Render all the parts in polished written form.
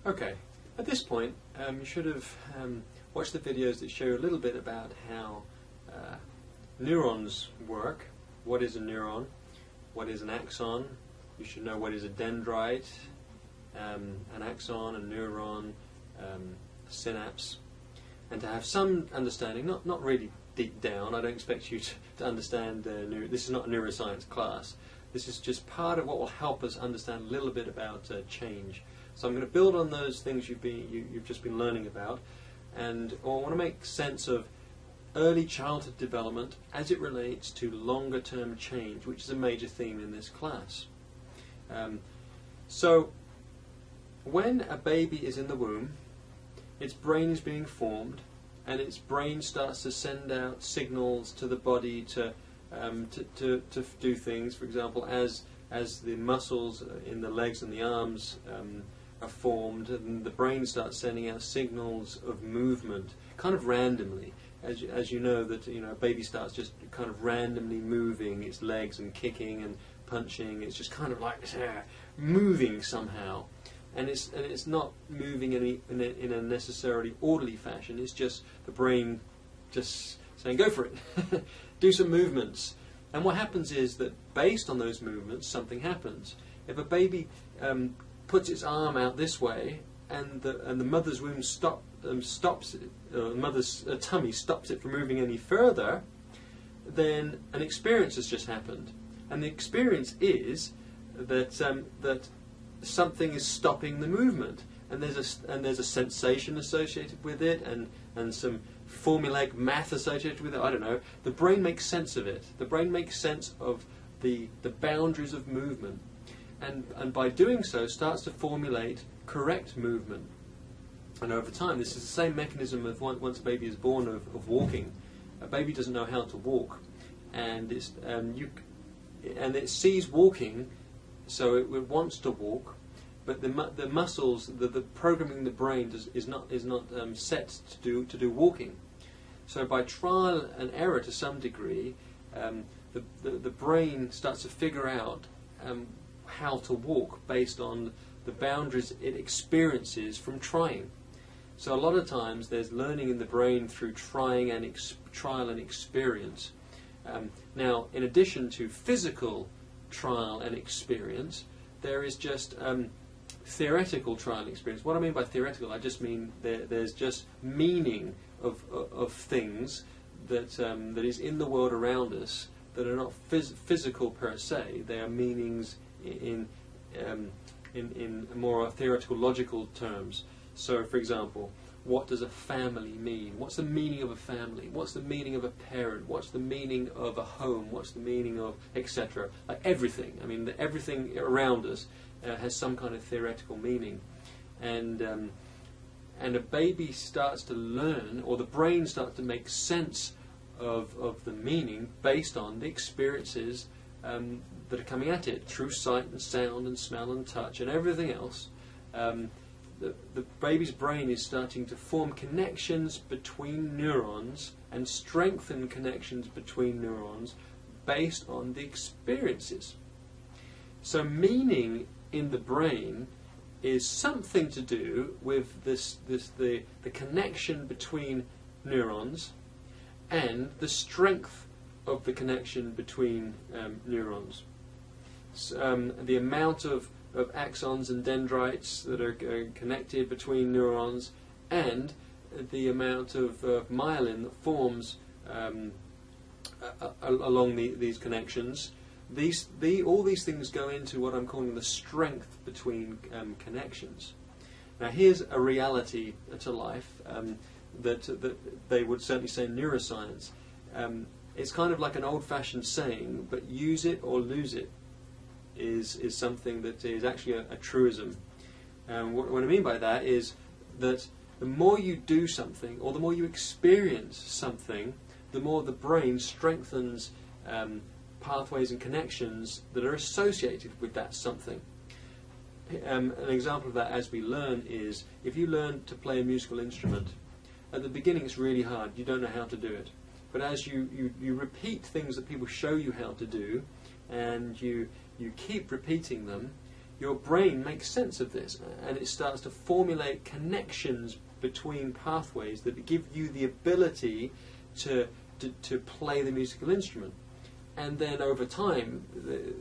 Okay, at this point you should have watched the videos that show a little bit about how neurons work. What is a neuron? What is an axon? You should know what is a dendrite, an axon, a neuron, a synapse, and to have some understanding, not really deep down. I don't expect you to understand this is not a neuroscience class. This is just part of what will help us understand a little bit about change. So I'm going to build on those things you've just been learning about, and I want to make sense of early childhood development as it relates to longer term change, which is a major theme in this class. So when a baby is in the womb, its brain is being formed, and its brain starts to send out signals to the body to do things. For example, as the muscles in the legs and the arms are formed, and the brain starts sending out signals of movement, kind of randomly. As you know, that a baby starts just kind of randomly moving its legs and kicking and punching. It's just kind of like moving somehow, and it's not moving in a necessarily orderly fashion. It's just the brain just saying, "Go for it, do some movements." And what happens is that based on those movements, something happens. If a baby puts its arm out this way, and the mother's womb stops it, the mother's tummy stops it from moving any further, then an experience has just happened, and the experience is that that something is stopping the movement, and there's a sensation associated with it, and some formulaic math associated with it. I don't know. The brain makes sense of it. The brain makes sense of the boundaries of movement, and by doing so starts to formulate correct movement. And over time, this is the same mechanism of once a baby is born of walking. A baby doesn't know how to walk, and it sees walking, so it wants to walk, but the muscles, the programming in the brain is not set to do walking. So by trial and error, to some degree, the brain starts to figure out how to walk based on the boundaries it experiences from trying. So a lot of times there's learning in the brain through trying and trial and experience. Now, in addition to physical trial and experience, there is just theoretical trial and experience. What I mean by theoretical, I just mean there's just meaning of things that is in the world around us that are not physical per se. They are meanings in more theoretical, logical terms. So, for example, what does a family mean? What's the meaning of a family? What's the meaning of a parent? What's the meaning of a home? What's the meaning of etc.? Like everything. I mean, everything around us has some kind of theoretical meaning, and a baby starts to learn, or the brain starts to make sense of the meaning based on the experiences that are coming at it through sight and sound and smell and touch and everything else. The baby's brain is starting to form connections between neurons and strengthen connections between neurons based on the experiences. So meaning in the brain is something to do with the connection between neurons and the strength of the connection between neurons. So, the amount of axons and dendrites that are connected between neurons, and the amount of myelin that forms along these connections. All these things go into what I'm calling the strength between connections. Now, here's a reality to life that they would certainly say in neuroscience. It's kind of like an old-fashioned saying, but use it or lose it is something that is actually a truism. What I mean by that is that the more you do something, or the more you experience something, the more the brain strengthens pathways and connections that are associated with that something. An example of that, as we learn, is if you learn to play a musical instrument, at the beginning it's really hard, you don't know how to do it. But as you repeat things that people show you how to do, and you keep repeating them, your brain makes sense of this, and it starts to formulate connections between pathways that give you the ability to play the musical instrument. And then over time,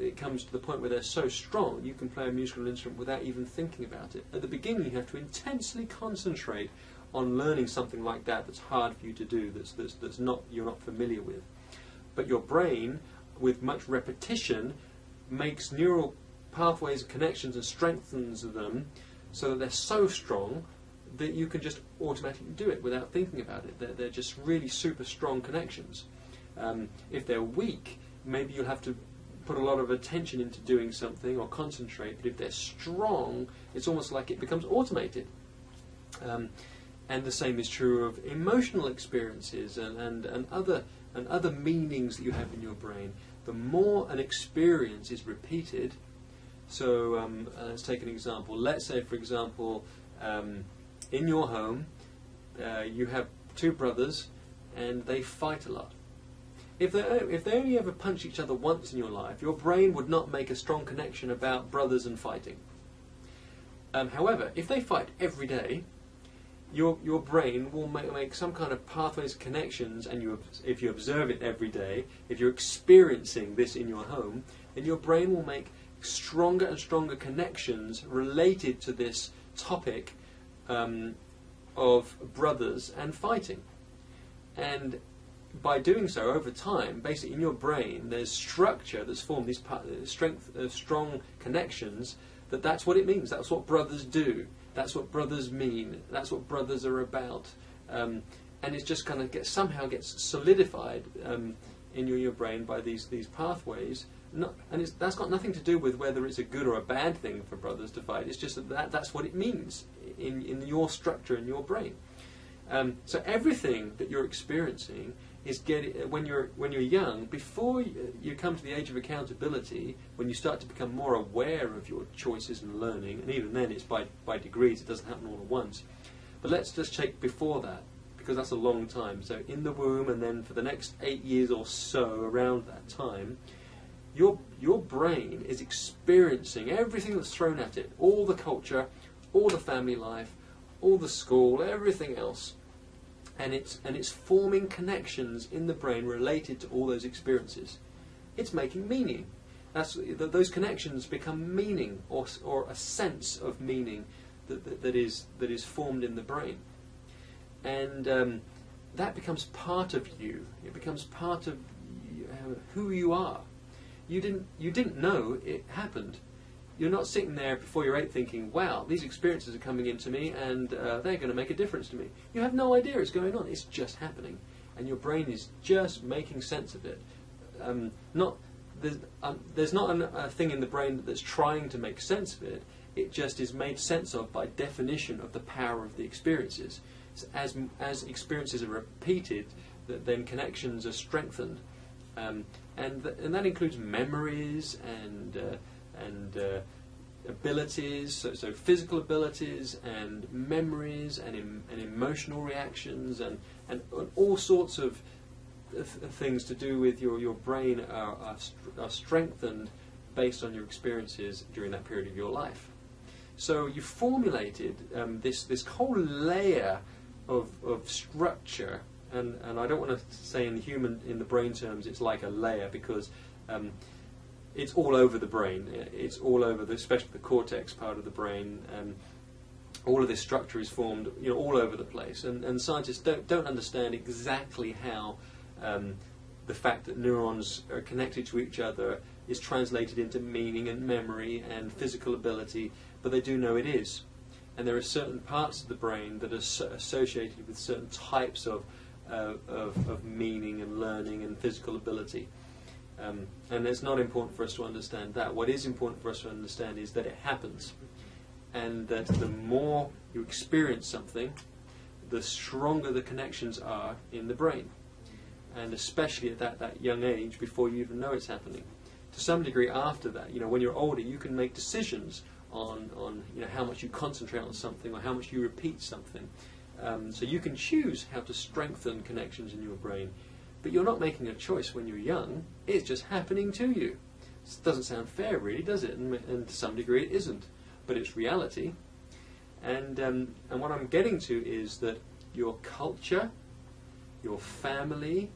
it comes to the point where they're so strong, you can play a musical instrument without even thinking about it. At the beginning, you have to intensely concentrate on learning something like that that's hard for you to do, you're not familiar with. But your brain, with much repetition, makes neural pathways and connections and strengthens them so that they're so strong that you can just automatically do it without thinking about it. They're just really super strong connections. If they're weak, maybe you'll have to put a lot of attention into doing something or concentrate, but if they're strong, it's almost like it becomes automated. And the same is true of emotional experiences and other meanings that you have in your brain. The more an experience is repeated, so let's take an example. Let's say, for example, in your home, you have two brothers and they fight a lot. If they only ever punch each other once in your life, your brain would not make a strong connection about brothers and fighting. However, if they fight every day, your brain will make some kind of pathways, connections, and if you observe it every day, if you're experiencing this in your home, then your brain will make stronger and stronger connections related to this topic of brothers and fighting. And by doing so, over time, basically in your brain, there's structure that's formed, these strong connections, that's what it means. That's what brothers do. That's what brothers mean. That's what brothers are about. And it just kind of somehow gets solidified in your brain by these pathways. That's got nothing to do with whether it's a good or a bad thing for brothers to fight. It's just that's what it means in your structure in your brain. So everything that you're experiencing is when you're young, before you come to the age of accountability, when you start to become more aware of your choices and learning, and even then it's by degrees, it doesn't happen all at once. But let's just check before that, because that's a long time. So in the womb, and then for the next 8 years or so, around that time, your brain is experiencing everything that's thrown at it, all the culture, all the family life, all the school, everything else. And it's forming connections in the brain related to all those experiences. It's making meaning. Those connections become meaning, or a sense of meaning that is formed in the brain, and that becomes part of you. It becomes part of who you are. You didn't know it happened. You're not sitting there before you're 8 thinking, wow, these experiences are coming into me and they're going to make a difference to me. You have no idea it's going on. It's just happening. And your brain is just making sense of it. There's not a thing in the brain that's trying to make sense of it. It just is made sense of by definition of the power of the experiences. So as experiences are repeated, then connections are strengthened. And that includes memories and abilities, so physical abilities and memories and emotional reactions and all sorts of things to do with your brain are strengthened based on your experiences during that period of your life. So you formulated this whole layer of structure, and I don't want to say in the brain terms it's like a layer, because it's all over the brain. It's all over, especially the cortex part of the brain. All of this structure is formed, all over the place. And scientists don't understand exactly how the fact that neurons are connected to each other is translated into meaning and memory and physical ability, but they do know it is. And there are certain parts of the brain that are associated with certain types of meaning and learning and physical ability. And it's not important for us to understand that. What is important for us to understand is that it happens, and that the more you experience something, the stronger the connections are in the brain, and especially at that young age, before you even know it's happening. To some degree after that, when you're older, you can make decisions on how much you concentrate on something or how much you repeat something. So you can choose how to strengthen connections in your brain. But you're not making a choice when you're young. It's just happening to you. It doesn't sound fair, really, does it? And to some degree, it isn't, but it's reality. And what I'm getting to is that your culture, your family,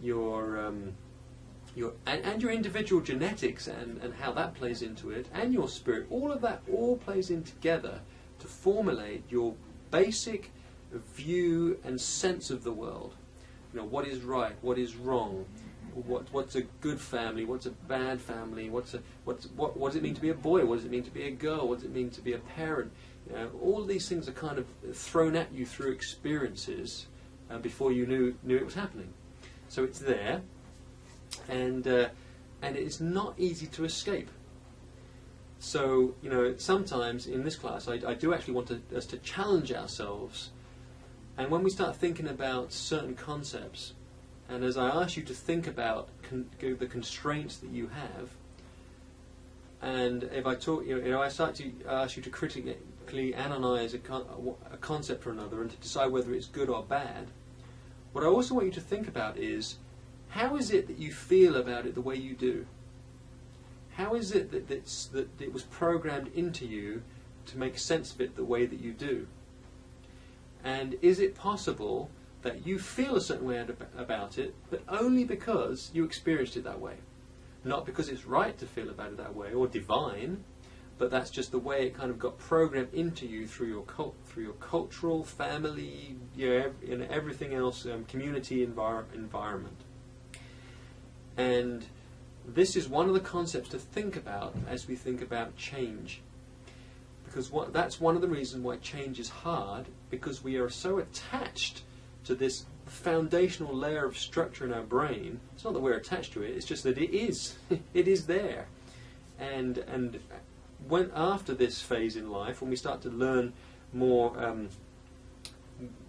and your individual genetics and how that plays into it, and your spirit, all of that all plays in together to formulate your basic view and sense of the world. You know, what is right, what is wrong, what's a good family, what's a bad family, what does it mean to be a boy, what does it mean to be a girl, what does it mean to be a parent. You know, all these things are kind of thrown at you through experiences before you knew it was happening. So it's there, and it's not easy to escape. So, you know, sometimes in this class I do actually want us to challenge ourselves, and when we start thinking about certain concepts, and as I ask you to think about the constraints that you have, and if I talk, I start to ask you to critically analyze a concept or another and to decide whether it's good or bad, what I also want you to think about is, how is it that you feel about it the way you do? How is it that it was programmed into you to make sense of it the way that you do? And is it possible that you feel a certain way about it, but only because you experienced it that way? Not because it's right to feel about it that way, or divine, but that's just the way it kind of got programmed into you through your cultural, family, and everything else, community environment. And this is one of the concepts to think about as we think about change. Because that's one of the reasons why change is hard, because we are so attached to this foundational layer of structure in our brain. It's not that we're attached to it, it's just that it is. It is there. And when after this phase in life, when we start to learn more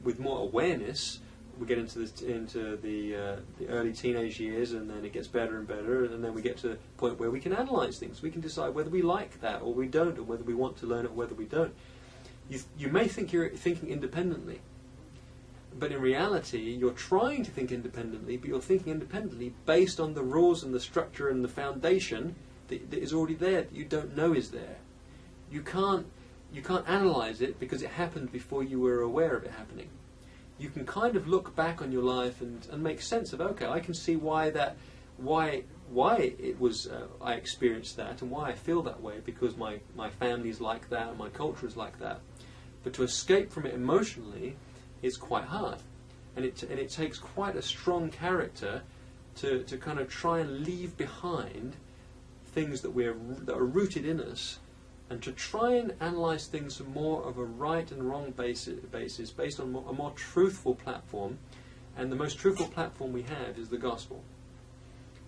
with more awareness, we get into the early teenage years, and then it gets better and better, and then we get to the point where we can analyze things. We can decide whether we like that or we don't, or whether we want to learn it or whether we don't. You may think you're thinking independently, but in reality you're trying to think independently, but you're thinking independently based on the rules and the structure and the foundation that is already there, that you don't know is there. You can't analyze it because it happened before you were aware of it happening. You can kind of look back on your life and make sense of, okay, I can see why it was I experienced that and why I feel that way, because my family's like that and my culture is like that. But to escape from it emotionally is quite hard, and it takes quite a strong character to kind of try and leave behind things that are rooted in us, and to try and analyze things from more of a right and wrong basis based on a more truthful platform. And the most truthful platform we have is the gospel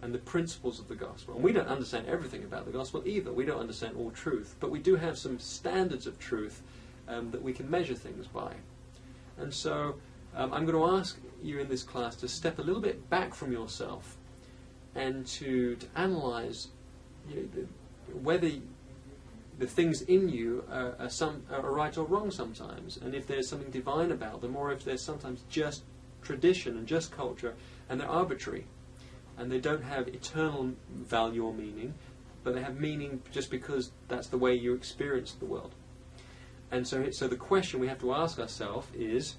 and the principles of the gospel. And we don't understand everything about the gospel either. We don't understand all truth, but we do have some standards of truth that we can measure things by. And so I'm going to ask you in this class to step a little bit back from yourself and to analyze whether the things in you are right or wrong sometimes, and if there's something divine about them, or if there's sometimes just tradition and just culture, and they're arbitrary, and they don't have eternal value or meaning, but they have meaning just because that's the way you experience the world. And so the question we have to ask ourselves is,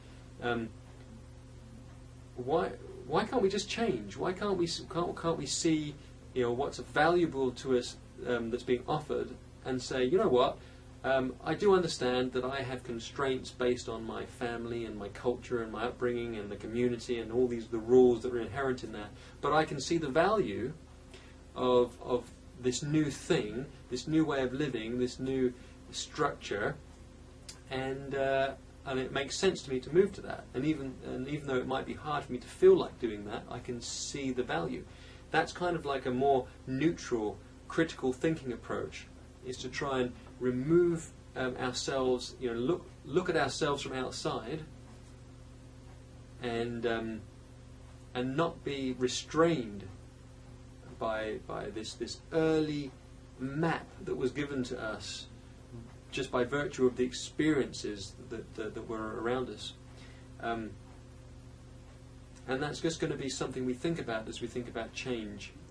why can't we just change? Why can't we see what's valuable to us that's being offered, and say, you know what, I do understand that I have constraints based on my family and my culture and my upbringing and the community and all the rules that are inherent in that, but I can see the value of this new thing, this new way of living, this new structure, and it makes sense to me to move to that. And even though it might be hard for me to feel like doing that, I can see the value. That's kind of like a more neutral, critical thinking approach, is to try and remove ourselves, look at ourselves from outside, and not be restrained by this early map that was given to us just by virtue of the experiences that were around us. And that's just going to be something we think about as we think about change.